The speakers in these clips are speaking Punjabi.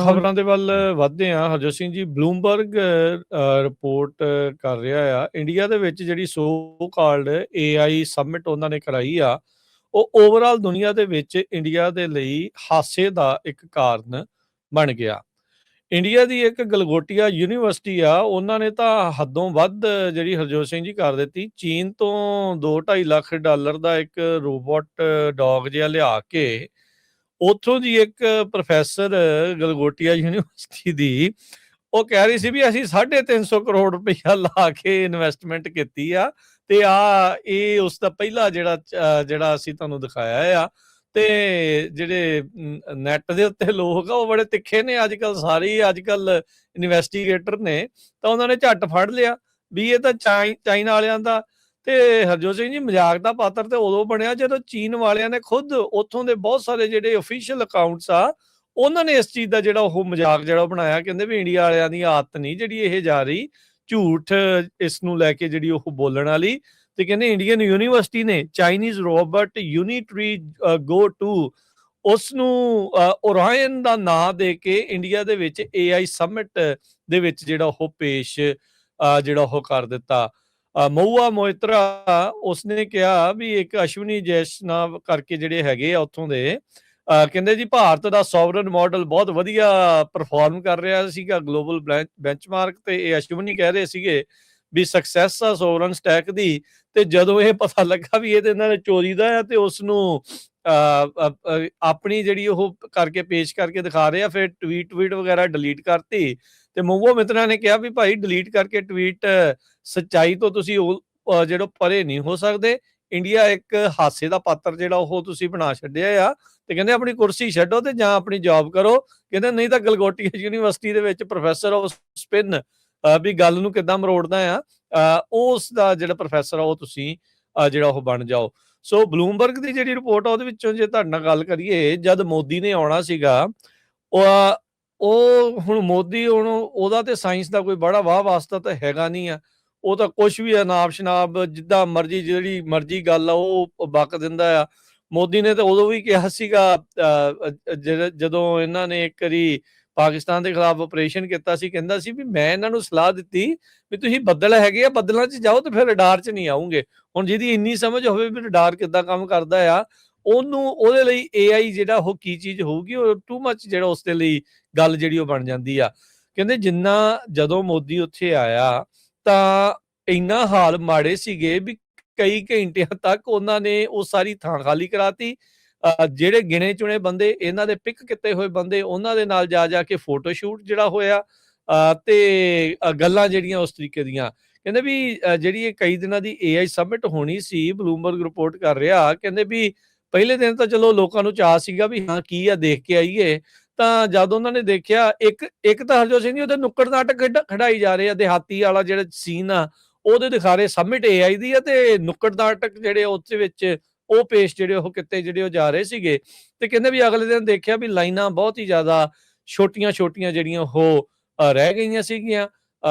ਖਬਰਾਂ ਦੇ ਵੱਲ ਵੱਧਦੇ ਹਾਂ ਹਰਜੋਤ ਸਿੰਘ ਜੀ। ਬਲੂਮਬਰਗ ਰਿਪੋਰਟ ਕਰ ਰਿਹਾ ਆ, ਇੰਡੀਆ ਦੇ ਵਿੱਚ ਜਿਹੜੀ ਸੋ ਕਾਲਡ AI ਸਮਿਟ ਉਹਨਾਂ ਨੇ ਕਰਾਈ ਆ, ਉਹ ਓਵਰਆਲ ਦੁਨੀਆ ਦੇ ਵਿੱਚ ਇੰਡੀਆ ਦੇ ਲਈ ਹਾਸੇ ਦਾ ਇੱਕ ਕਾਰਨ ਬਣ ਗਿਆ। ਇੰਡੀਆ ਦੀ ਇੱਕ ਗਲਗੋਟੀਆ ਯੂਨੀਵਰਸਿਟੀ ਆ, ਉਹਨਾਂ ਨੇ ਤਾਂ ਹੱਦੋਂ ਵੱਧ ਜਿਹੜੀ ਹਰਜੋਤ ਸਿੰਘ ਜੀ ਕਰ ਦਿੱਤੀ। ਚੀਨ ਤੋਂ $2-2.5 ਲੱਖ ਦਾ ਇੱਕ ਰੋਬੋਟ ਡੌਗ ਜਿਹਾ ਲਿਆ ਕੇ ਉੱਥੋਂ ਦੀ ਇੱਕ ਪ੍ਰੋਫੈਸਰ ਗਲਗੋਟੀਆ ਯੂਨੀਵਰਸਿਟੀ ਦੀ, ਉਹ ਕਹਿ ਰਹੀ ਸੀ ਵੀ ਅਸੀਂ 350 ਕਰੋੜ ਰੁਪਈਆ ਲਾ ਕੇ ਇਨਵੈਸਟਮੈਂਟ ਕੀਤੀ ਆ, ਤੇ ਇਹ ਉਸ ਦਾ ਪਹਿਲਾ ਜਿਹੜਾ ਅਸੀਂ ਤੁਹਾਨੂੰ ਦਿਖਾਇਆ ਆ। ਤੇ ਜਿਹੜੇ ਨੈਟ ਦੇ ਉੱਤੇ ਲੋਕ ਆ ਉਹ ਬੜੇ ਤਿੱਖੇ ਨੇ ਅੱਜ ਕੱਲ, ਸਾਰੇ ਅੱਜ ਕੱਲ ਇਨਵੈਸਟੀਗੇਟਰ ਨੇ, ਤਾਂ ਉਹਨਾਂ ਨੇ ਝੱਟ ਫੜ ਲਿਆ ਵੀ ਇਹ ਤਾਂ ਚਾਈਨਾ ਵਾਲਿਆਂ ਦਾ। ਤੇ ਹਰਜੋਤ ਸਿੰਘ ਜੀ, ਮਜ਼ਾਕ ਦਾ ਪਾਤਰ ਤੇ ਉਦੋਂ ਬਣਿਆ ਜਦੋਂ ਚੀਨ ਵਾਲਿਆਂ ਨੇ ਖੁਦ ਉੱਥੋਂ ਦੇ ਬਹੁਤ ਸਾਰੇ ਜਿਹੜੇ ਅਫੀਸ਼ੀਅਲ ਅਕਾਊਂਟਸ ਆ, ਉਹਨਾਂ ਨੇ ਇਸ ਚੀਜ਼ ਦਾ ਜਿਹੜਾ ਉਹ ਮਜ਼ਾਕ ਜਿਹੜਾ ਬਣਾਇਆ। ਕਹਿੰਦੇ ਵੀ ਇੰਡੀਆ ਵਾਲਿਆਂ ਦੀ ਆਦਤ ਨਹੀਂ ਜਿਹੜੀ ਇਹ ਜਾ ਰਹੀ ਝੂਠ ਇਸ ਨੂੰ ਲੈ ਕੇ ਜਿਹੜੀ ਉਹ ਬੋਲਣ ਵਾਲੀ। ਤੇ ਕਹਿੰਦੇ ਇੰਡੀਅਨ ਯੂਨੀਵਰਸਿਟੀ ਨੇ ਚਾਈਨੀਜ਼ ਰੋਬੋਟ ਯੂਨੀਟਰੀ ਗੋ 2 ਉਸ ਨੂੰ ਓਰਾਇਨ ਦਾ ਨਾਂ ਦੇ ਕੇ ਇੰਡੀਆ ਦੇ ਵਿੱਚ AI ਸਮਿਟ ਦੇ ਵਿੱਚ ਜਿਹੜਾ ਉਹ ਪੇਸ਼ ਜਿਹੜਾ ਉਹ ਕਰ ਦਿੱਤਾ। ਮਹੁਆ ਮੋਇਤਰਾ ਉਸਨੇ ਕਿਹਾ ਵੀ ਇੱਕ ਅਸ਼ਵਨੀ ਜੈਸ਼ਨਾਵ ਕਰਕੇ ਜਿਹੜੇ ਹੈਗੇ ਆ ਉੱਥੋਂ ਦੇ, ਕਹਿੰਦੇ ਜੀ ਭਾਰਤ ਦਾ ਸੋਵਰਨ ਮਾਡਲ ਬਹੁਤ ਵਧੀਆ ਪਰਫਾਰਮ ਕਰ ਰਿਹਾ ਸੀਗਾ ਗਲੋਬਲ ਬੈਂਚਮਾਰਕ ਤੇ। ਇਹ ਅਸ਼ਵਨੀ ਕਹਿ ਰਹੇ ਸੀਗੇ ਵੀ ਸਕਸੈਸ ਆ ਸੋਵਰਨ ਸਟੈਕ ਦੀ। ਤੇ ਜਦੋਂ ਇਹ ਪਤਾ ਲੱਗਾ ਵੀ ਇਹ ਤੇ ਇਹਨਾਂ ਨੇ ਚੋਰੀ ਦਾ ਆ, ਤੇ ਉਸ ਨੂੰ ਆਪਣੀ ਜਿਹੜੀ ਉਹ ਕਰਕੇ ਪੇਸ਼ ਕਰਕੇ ਦਿਖਾ ਰਹੇ ਆ, ਫਿਰ ਟਵੀਟ ਵਗੈਰਾ ਡਿਲੀਟ ਕਰਤੀ। ਤੇ ਮਹੁਆ ਮਿੱਤਰਾ ਨੇ ਕਿਹਾ ਵੀ ਭਾਈ ਡਿਲੀਟ ਕਰਕੇ ਟਵੀਟ ਸੱਚਾਈ ਤੋਂ ਤੁਸੀਂ ਉਹ ਜਿਹੜਾ ਪਰੇ ਨਹੀਂ ਹੋ ਸਕਦੇ। ਇੰਡੀਆ ਇੱਕ ਹਾਸੇ ਦਾ ਪਾਤਰ ਜਿਹੜਾ ਉਹ ਤੁਸੀਂ ਬਣਾ ਛੱਡਿਆ ਆ, ਤੇ ਕਹਿੰਦੇ ਆਪਣੀ ਕੁਰਸੀ ਛੱਡੋ ਤੇ ਜਾਂ ਆਪਣੀ ਜੌਬ ਕਰੋ। ਕਹਿੰਦੇ ਨਹੀਂ ਤਾਂ ਗਲਗੋਟੀਆ ਯੂਨੀਵਰਸਿਟੀ ਦੇ ਵਿੱਚ ਪ੍ਰੋਫੈਸਰ ਆਫ ਸਪਿਨ ਵੀ ਗੱਲ ਨੂੰ ਕਿੱਦਾਂ ਮਰੋੜਦਾ ਆ, ਉਸ ਦਾ ਜਿਹੜਾ ਪ੍ਰੋਫੈਸਰ ਆ ਉਹ ਤੁਸੀਂ ਜਿਹੜਾ ਉਹ ਬਣ ਜਾਓ। ਸੋ ਬਲੂਮਬਰਗ ਦੀ ਜਿਹੜੀ ਰਿਪੋਰਟ ਆ ਉਹਦੇ ਵਿੱਚੋਂ ਜੇ ਤੁਹਾਡੇ ਨਾਲ ਗੱਲ ਕਰੀਏ, ਜਦ ਮੋਦੀ ਨੇ ਆਉਣਾ ਸੀਗਾ, ਉਹ ਹੁਣ ਮੋਦੀ ਹੁਣ ਉਹਦਾ ਤੇ ਸਾਇੰਸ ਦਾ ਕੋਈ ਬੜਾ ਵਾਹ ਵਾਸਤਾ ਤਾਂ ਹੈਗਾ ਨਹੀਂ ਆ। ਉਹ ਤਾਂ ਕੁਛ ਵੀ ਅਨਾਪ ਸ਼ਨਾਪ ਜਿੱਦਾਂ ਮਰਜ਼ੀ ਜਿਹੜੀ ਮਰਜ਼ੀ ਗੱਲ ਆ ਉਹ ਬਕ ਦਿੰਦਾ ਆ। ਮੋਦੀ ਨੇ ਤਾਂ ਉਦੋਂ ਵੀ ਕਿਹਾ ਸੀਗਾ ਜਦੋਂ ਇਹਨਾਂ ਨੇ ਇੱਕ ਵਾਰੀ ਪਾਕਿਸਤਾਨ ਦੇ ਖਿਲਾਫ ਆਪਰੇਸ਼ਨ ਕੀਤਾ ਸੀ, ਕਹਿੰਦਾ ਸੀ ਵੀ ਮੈਂ ਇਹਨਾਂ ਨੂੰ ਸਲਾਹ ਦਿੱਤੀ ਵੀ ਤੁਸੀਂ ਬੱਦਲ ਹੈਗੇ ਆ, ਬੱਦਲਾਂ 'ਚ ਜਾਓ ਤੇ ਫਿਰ ਰਡਾਰ 'ਚ ਨਹੀਂ ਆਉਂਗੇ। ਹੁਣ ਜਿਹਦੀ ਇੰਨੀ ਸਮਝ ਹੋਵੇ ਵੀ ਰਡਾਰ ਕਿੱਦਾਂ ਕੰਮ ਕਰਦਾ ਆ, ਉਹਦੇ ਲਈ AI ਜਿਹੜਾ ਉਹ ਕੀ ਚੀਜ਼ ਹੋਊਗੀ, ਉਹ ਟੂ ਮੱਚ ਜਿਹੜਾ ਉਸ ਦੇ ਲਈ ਗੱਲ ਜਿਹੜੀ ਉਹ ਬਣ ਜਾਂਦੀ ਆ। ਕਹਿੰਦੇ ਜਦੋਂ ਮੋਦੀ ਉੱਥੇ ਆਇਆ ਤਾਂ ਇੰਨਾ ਹਾਲ ਮਾੜੇ ਸੀਗੇ ਵੀ ਕਈ ਘੰਟਿਆਂ ਤੱਕ ਉਹਨਾਂ ਨੇ ਉਹ ਸਾਰੀ ਥਾਂ ਖਾਲੀ ਕਰਾਤੀ। ਜਿਹੜੇ ਗਿਣੇ ਚੁਣੇ ਬੰਦੇ, ਇਹਨਾਂ ਦੇ ਪਿਕ ਕੀਤੇ ਹੋਏ ਬੰਦੇ, ਉਹਨਾਂ ਦੇ ਨਾਲ ਜਾ ਕੇ ਫੋਟੋ ਸ਼ੂਟ ਜਿਹੜਾ ਹੋਇਆ ਤੇ ਗੱਲਾਂ ਜਿਹੜੀਆਂ ਉਸ ਤਰੀਕੇ ਦੀਆਂ। ਕਹਿੰਦੇ ਵੀ ਜਿਹੜੀ ਇਹ ਕਈ ਦਿਨਾਂ ਦੀ AI ਸਮਿਟ ਹੋਣੀ ਸੀ, ਬਲੂਮਬਰਗ ਰਿਪੋਰਟ ਕਰ ਰਿਹਾ, ਕਹਿੰਦੇ ਵੀ ਪਹਿਲੇ ਦਿਨ ਤਾਂ ਚਲੋ ਲੋਕਾਂ ਨੂੰ ਚਾਅ ਸੀਗਾ ਵੀ ਹਾਂ ਕੀ ਆ ਦੇਖ ਕੇ ਆਈਏ। ਤਾਂ ਜਦ ਉਹਨਾਂ ਨੇ ਦੇਖਿਆ, ਇੱਕ ਤਾਂ ਹਰਜੋਤ ਸਿੰਘ ਜੀ ਉਹਦੇ ਨੁੱਕੜ ਨਾਟਕ ਖਿਡਾਈ ਜਾ ਰਹੇ ਆ, ਦਿਹਾਤੀ ਵਾਲਾ ਜਿਹੜਾ ਸੀਨ ਆ ਉਹਦੇ ਦਿਖਾ ਰਹੇ ਸਮਿਟ AI ਦੀ ਆ, ਤੇ ਨੁੱਕੜ ਨਾਟਕ ਜਿਹੜੇ ਉਹਦੇ ਵਿੱਚ ਉਹ ਪੇਸ਼ ਜਿਹੜੇ ਉਹ ਕਿਤੇ ਜਿਹੜੇ ਉਹ ਜਾ ਰਹੇ ਸੀਗੇ। ਤੇ ਕਹਿੰਦੇ ਵੀ ਅਗਲੇ ਦਿਨ ਦੇਖਿਆ ਵੀ ਲਾਈਨਾਂ ਬਹੁਤ ਹੀ ਜ਼ਿਆਦਾ ਛੋਟੀਆਂ ਜਿਹੜੀਆਂ ਉਹ ਰਹਿ ਗਈਆਂ ਸੀਗੀਆਂ,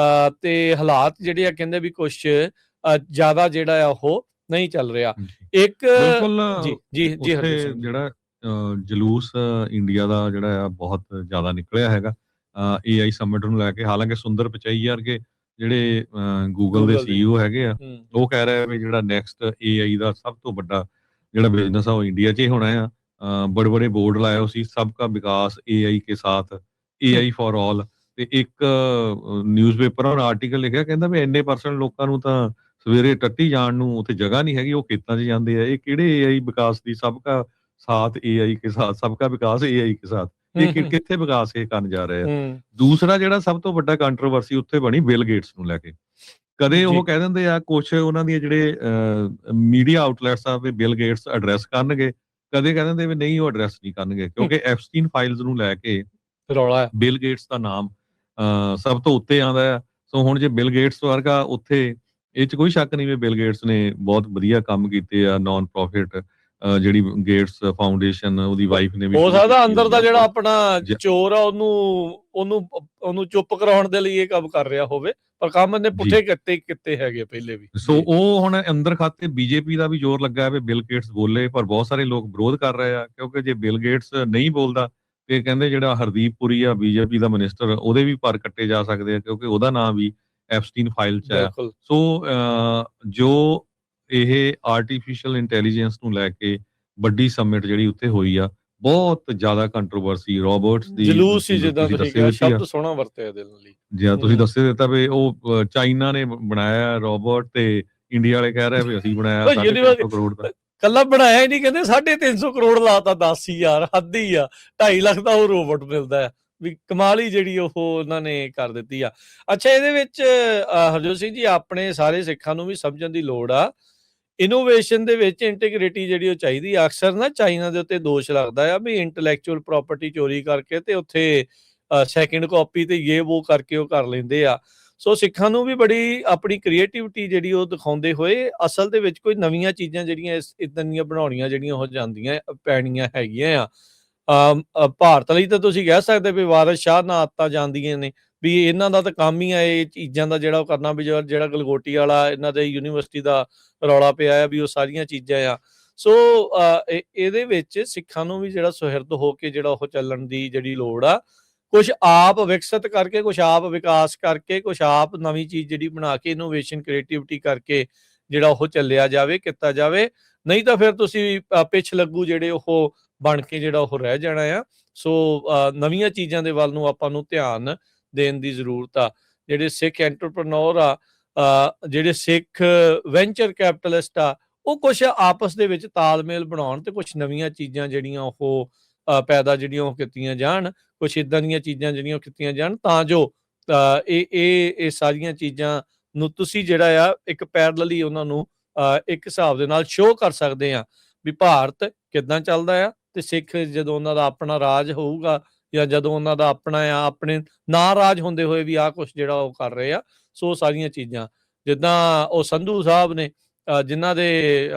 ਤੇ ਹਾਲਾਤ ਜਿਹੜੇ ਆ ਕਹਿੰਦੇ ਵੀ ਕੁਛ ਜ਼ਿਆਦਾ ਜਿਹੜਾ ਆ ਉਹ ਨਹੀਂ ਚੱਲ ਰਿਹਾ। ਇੱਕ ਜੀ ਜਿਹੜਾ ਜਲੂਸ ਇੰਡੀਆ ਦਾ ਜਿਹੜਾ ਆ ਬਹੁਤ ਜ਼ਿਆਦਾ ਨਿਕਲਿਆ ਹੈਗਾ AI ਸਮਿਟ ਨੂੰ ਲੈ ਕੇ। ਹਾਲਾਂਕਿ ਸੁੰਦਰ ਪਿਚਾਈ ਵਰਗੇ ਜਿਹੜੇ ਗੂਗਲ ਦੇ CEO ਹੈਗੇ ਆ, ਉਹ ਕਹਿ ਰਹੇ ਵੀ ਜਿਹੜਾ ਨੈਕਸਟ AI ਦਾ ਸਭ ਤੋਂ ਵੱਡਾ ਜਿਹੜਾ ਬਿਜ਼ਨਸ ਆ ਉਹ ਇੰਡੀਆ 'ਚ ਹੀ ਹੋਣਾ ਆ। ਬੜੇ ਬੋਰਡ ਲਾਏ ਹੋ ਸੀ, ਸਭ ਕਾ ਵਿਕਾਸ AI ਕੇ ਸਾਥ, AI ਫॉर ਆਲ। ਤੇ ਇੱਕ ਨਿਊਜ਼ਪੇਪਰ ਔਰ ਆਰਟੀਕਲ ਲਿਖਿਆ, ਕਹਿੰਦਾ ਵੀ ਇੰਨੇ % ਲੋਕਾਂ ਨੂੰ ਤਾਂ ਸਵੇਰੇ ਟੱਟੀ ਜਾਣ ਨੂੰ ਉੱਥੇ ਜਗ੍ਹਾ ਨਹੀਂ ਹੈਗੀ, ਉਹ ਖੇਤਾਂ 'ਚ ਜਾਂਦੇ ਆ। ਇਹ ਕਿਹੜੇ AI ਵਿਕਾਸ ਦੀ ਸਭ ਕਾ ਸਾਥ AI ਕੇ ਸਾਥ, ਸਭ ਕਾ ਵਿਕਾਸ AI ਕੇ ਸਾਥ, ਇਹ ਕਿੱਥੇ ਵਿਕਾਸ ਇਹ ਕਰਨ ਜਾ ਰਹੇ ਆ। ਦੂਸਰਾ ਜਿਹੜਾ ਸਭ ਤੋਂ ਵੱਡਾ ਕੰਟਰੋਵਰਸੀ ਉੱਥੇ ਬਣੀ ਬਿਲ ਗੇਟਸ ਨੂੰ ਲੈ ਕੇ। ਕਦੇ ਉਹ ਕਹਿ ਦਿੰਦੇ ਆ ਕੁਛ ਉਹਨਾਂ ਦੀਆਂ ਜਿਹੜੇ ਮੀਡੀਆ ਆਊਟਲੈਟਸ ਆ ਵੀ ਬਿਲ ਗੇਟਸ ਐਡਰੈਸ ਕਰਨਗੇ, ਕਦੇ ਕਹਿ ਦਿੰਦੇ ਵੀ ਨਹੀਂ ਉਹ ਐਡਰੈਸ ਨਹੀਂ ਕਰਨਗੇ, ਕਿਉਂਕਿ ਐਪਸਟੀਨ ਫਾਈਲਸ ਨੂੰ ਲੈ ਕੇ ਰੌਲਾ ਬਿਲ ਗੇਟਸ ਦਾ ਨਾਮ ਸਭ ਤੋਂ ਉੱਤੇ ਆਉਂਦਾ ਆ। ਸੋ ਹੁਣ ਜੇ ਬਿਲ ਗੇਟਸ ਵਰਗਾ ਉੱਥੇ, ਇਹ 'ਚ ਕੋਈ ਸ਼ੱਕ ਨਹੀਂ ਵੀ ਬਿਲ ਗੇਟਸ ਨੇ ਬਹੁਤ ਵਧੀਆ ਕੰਮ ਕੀਤੇ ਆ। ਨਾਨ ਪ੍ਰੋਫਿਟ ਜਿਹੜੀ ਗੇਟਸ ਫਾਊਂਡੇਸ਼ਨ, ਉਹਦੀ ਵਾਈਫ ਨੇ ਵੀ ਹੋ ਸਕਦਾ ਅੰਦਰ ਦਾ ਜਿਹੜਾ ਆਪਣਾ ਚੋਰ ਆ ਉਹਨੂੰ ਚੁੱਪ ਕਰਾਉਣ ਦੇ ਲਈ ਇਹ ਕੰਮ ਕਰ ਰਿਹਾ ਹੋਵੇ, ਪਰ ਕੰਮ ਇਹਨੇ ਪੁੱਠੇ ਕੀਤੇ ਹੈਗੇ ਪਹਿਲੇ ਵੀ। ਸੋ ਉਹ ਹੁਣ ਅੰਦਰ ਖਾਤੇ BJP ਦਾ ਵੀ ਜ਼ੋਰ ਲੱਗਾ ਹੈ ਵੀ ਬਿਲ ਗੇਟਸ ਬੋਲੇ, ਪਰ ਬਹੁਤ ਸਾਰੇ ਲੋਕ ਵਿਰੋਧ ਕਰ ਰਹੇ ਆ, ਕਿਉਂਕਿ ਜੇ ਬਿਲ ਗੇਟਸ ਨਹੀਂ ਬੋਲਦਾ ਤੇ ਕਹਿੰਦੇ ਜਿਹੜਾ ਹਰਦੀਪ ਪੁਰੀ ਆ ਬੀਜੇਪੀ ਦਾ ਮਿਨਿਸਟਰ, ਉਹਦੇ ਵੀ ਪਰ ਕੱਟੇ ਜਾ ਸਕਦੇ ਆ, ਕਿਉਂਕਿ ਉਹਦਾ ਨਾਮ ਵੀ ਐਪਸਟੀਨ ਫਾਈਲ 'ਚ ਆਇਆ। ਬਿਲਕੁਲ। ਸੋ ਜੋ ਇਹ ਆਰਟੀਫਿਸ਼ੀਅਲ ਇੰਟੈਲੀਜੈਂਸ ਨੂੰ ਲੈ ਕੇ ਵੱਡੀ ਸਮਿਟ ਜਿਹੜੀ ਉੱਥੇ ਹੋਈ ਆ, ਬਹੁਤ ਜ਼ਿਆਦਾ ਕੰਟਰੋਵਰਸੀ, ਰੋਬੋਟਸ ਦੀ ਜਲੂਸ ਸੀ, ਜਿੱਦਾਂ ਤੁਸੀਂ ਤੁਸੀਂ ਦੱਸੇ ਕਿਹਾ, ਦਿੱਤੀ ਆ। ਸ਼ਬਦ ਸੋਹਣਾ ਵਰਤਿਆ ਇਹਦੇ ਲਈ। ਜਿਵੇਂ ਤੁਸੀਂ ਦੱਸੇ ਦਿੱਤਾ ਵੀ ਉਹ ਚਾਈਨਾ ਨੇ ਬਣਾਇਆ ਰੋਬੋਟ, ਤੇ ਇੰਡੀਆ ਵਾਲੇ ਕਹਿ ਰਹੇ ਵੀ ਅਸੀਂ ਬਣਾਇਆ 350 ਕਰੋੜ ਦਾ। ਕੱਲਾ ਬਣਾਇਆ ਹੀ ਨਹੀਂ, ਕਹਿੰਦੇ 350 ਕਰੋੜ ਲਾਤਾ, 10,000 ਹੱਦ ਹੀ ਆ। 2.5 ਲੱਖ ਦਾ ਉਹ ਰੋਬੋਟ ਮਿਲਦਾ ਹੈ। ਵੀ ਕਮਾਲ ਹੀ ਜਿਹੜੀ ਉਹ ਉਹਨਾਂ ਨੇ ਕਰ ਦਿੱਤੀ ਆ। ਅੱਛਾ, ਇਹਦੇ ਵਿੱਚ ਹਰਜੋਤ ਸਿੰਘ ਜੀ, ਆਪਣੇ ਸਾਰੇ ਸਿੱਖਾਂ ਨੂੰ ਵੀ ਸਮਝਣ ਦੀ ਲੋੜ ਆ, ਇਨੋਵੇਸ਼ਨ ਦੇ ਵਿੱਚ ਇੰਟੀਗ੍ਰਿਟੀ ਜਿਹੜੀ ਉਹ ਚਾਹੀਦੀ ਆ। ਅਕਸਰ ਨਾ ਚਾਈਨਾ ਦੇ ਉੱਤੇ ਦੋਸ਼ ਲੱਗਦਾ ਆ ਵੀ ਇੰਟੈਲੈਕਚੁਅਲ ਪ੍ਰਾਪਰਟੀ ਚੋਰੀ ਕਰਕੇ ਤੇ ਉੱਥੇ ਸੈਕਿੰਡ ਕਾਪੀ ਤੇ ਇਹ ਉਹ ਕਰਕੇ ਉਹ ਕਰ ਲੈਂਦੇ ਆ। ਸੋ ਸਿੱਖਾਂ ਨੂੰ ਵੀ ਬੜੀ ਆਪਣੀ ਕ੍ਰੀਏਟਿਵਿਟੀ ਜਿਹੜੀ ਉਹ ਦਿਖਾਉਂਦੇ ਹੋਏ, ਅਸਲ ਦੇ ਵਿੱਚ ਕੋਈ ਨਵੀਆਂ ਚੀਜ਼ਾਂ ਜਿਹੜੀਆਂ ਇਦਾਂ ਦੀਆਂ ਬਣਾਉਣੀਆਂ ਜਿਹੜੀਆਂ ਹੋ ਜਾਂਦੀਆਂ ਪੈਣੀਆਂ ਹੈਗੀਆਂ ਆ। ਭਾਰਤ ਲਈ ਤਾਂ ਤੁਸੀਂ ਕਹਿ ਸਕਦੇ ਵੀ ਵਾਰਿਸ ਸ਼ਾਹ ਨਾਲ ਆਦਤਾਂ ਜਾਂਦੀਆਂ ਨੇ, ਵੀ ਇਹਨਾਂ ਦਾ ਤਾਂ ਕੰਮ ਹੀ ਆ ਇਹ ਚੀਜ਼ਾਂ ਦਾ ਜਿਹੜਾ ਉਹ ਕਰਨਾ, ਵੀ ਜਿਹੜਾ ਗਲਗੋਟੀ ਵਾਲਾ ਇਹਨਾਂ ਦੇ ਯੂਨੀਵਰਸਿਟੀ ਦਾ ਰੌਲਾ ਪਿਆ ਆ, ਵੀ ਉਹ ਸਾਰੀਆਂ ਚੀਜ਼ਾਂ ਆ। ਸੋ ਇਹਦੇ ਵਿੱਚ ਸਿੱਖਾਂ ਨੂੰ ਵੀ ਜਿਹੜਾ ਸੁਹਿਰਦ ਹੋ ਕੇ ਜਿਹੜਾ ਉਹ ਚੱਲਣ ਦੀ ਜਿਹੜੀ ਲੋੜ ਆ, ਕੁਛ ਆਪ ਵਿਕਸਿਤ ਕਰਕੇ, ਕੁਛ ਆਪ ਵਿਕਾਸ ਕਰਕੇ, ਕੁਛ ਆਪ ਨਵੀਂ ਚੀਜ਼ ਜਿਹੜੀ ਬਣਾ ਕੇ, ਇਨੋਵੇਸ਼ਨ ਕ੍ਰੀਏਟਿਵਿਟੀ ਕਰਕੇ ਜਿਹੜਾ ਉਹ ਚੱਲਿਆ ਜਾਵੇ, ਕੀਤਾ ਜਾਵੇ। ਨਹੀਂ ਤਾਂ ਫਿਰ ਤੁਸੀਂ ਪਿੱਛ ਲੱਗੂ ਜਿਹੜੇ ਉਹ ਬਣ ਕੇ ਜਿਹੜਾ ਉਹ ਰਹਿ ਜਾਣਾ ਆ। ਸੋ ਨਵੀਆਂ ਚੀਜ਼ਾਂ ਦੇ ਵੱਲ ਨੂੰ ਆਪਾਂ ਨੂੰ ਧਿਆਨ ਦੇਣ ਦੀ ਜ਼ਰੂਰਤ ਆ। ਜਿਹੜੇ ਸਿੱਖ ਐਂਟਰਪ੍ਰੈਨਿਓਰ ਆ, ਜਿਹੜੇ ਸਿੱਖ ਵੈਂਚਰ ਕੈਪੀਟਲਿਸਟ ਆ, ਉਹ ਕੁਛ ਆਪਸ ਦੇ ਵਿੱਚ ਤਾਲਮੇਲ ਬਣਾਉਣ ਤੇ ਕੁਛ ਨਵੀਆਂ ਚੀਜ਼ਾਂ ਜਿਹੜੀਆਂ ਉਹ ਪੈਦਾ ਜਿਹੜੀਆਂ ਉਹ ਕੀਤੀਆਂ ਜਾਣ, ਕੁਛ ਇਦਾਂ ਦੀਆਂ ਚੀਜ਼ਾਂ ਜਿਹੜੀਆਂ ਉਹ ਕੀਤੀਆਂ ਜਾਣ, ਤਾਂ ਜੋ ਇਹ ਸਾਰੀਆਂ ਚੀਜ਼ਾਂ ਨੂੰ ਤੁਸੀਂ ਜਿਹੜਾ ਆ ਇੱਕ ਪੈਰਲਲੀ ਉਹਨਾਂ ਨੂੰ ਇੱਕ ਹਿਸਾਬ ਦੇ ਨਾਲ ਸ਼ੋਅ ਕਰ ਸਕਦੇ ਆ ਵੀ ਭਾਰਤ ਕਿੱਦਾਂ ਚੱਲਦਾ ਆ, ਤੇ ਸਿੱਖ ਜਦੋਂ ਉਹਨਾਂ ਦਾ ਆਪਣਾ ਰਾਜ ਹੋਊਗਾ, ਜਾਂ ਜਦੋਂ ਉਹਨਾਂ ਦਾ ਆਪਣਾ ਆ, ਆਪਣੇ ਨਾ ਰਾਜ ਹੁੰਦੇ ਹੋਏ ਵੀ ਆਹ ਕੁਛ ਜਿਹੜਾ ਉਹ ਕਰ ਰਹੇ ਆ। ਸੋ ਸਾਰੀਆਂ ਚੀਜ਼ਾਂ ਜਿੱਦਾਂ ਉਹ ਸੰਧੂ ਸਾਹਿਬ ਨੇ, ਜਿਨ੍ਹਾਂ ਦੇ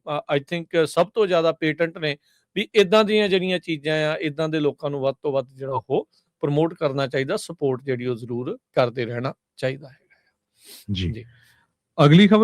ਆਈ ਥਿੰਕ ਸਭ ਤੋਂ ਜ਼ਿਆਦਾ ਪੇਟੈਂਟ ਨੇ, ਵੀ ਇਦਾਂ ਦੀਆਂ ਜਿਹੜੀਆਂ ਚੀਜ਼ਾਂ ਆ, ਇਦਾਂ ਦੇ ਲੋਕਾਂ ਨੂੰ ਵੱਧ ਤੋਂ ਵੱਧ ਜਿਹੜਾ ਉਹ ਪ੍ਰਮੋਟ ਕਰਨਾ ਚਾਹੀਦਾ, ਸਪੋਰਟ ਜਿਹੜੀ ਉਹ ਜ਼ਰੂਰ ਕਰਦੇ ਰਹਿਣਾ ਚਾਹੀਦਾ ਹੈ। ਜੀ, ਅਗਲੀ ਖਬਰ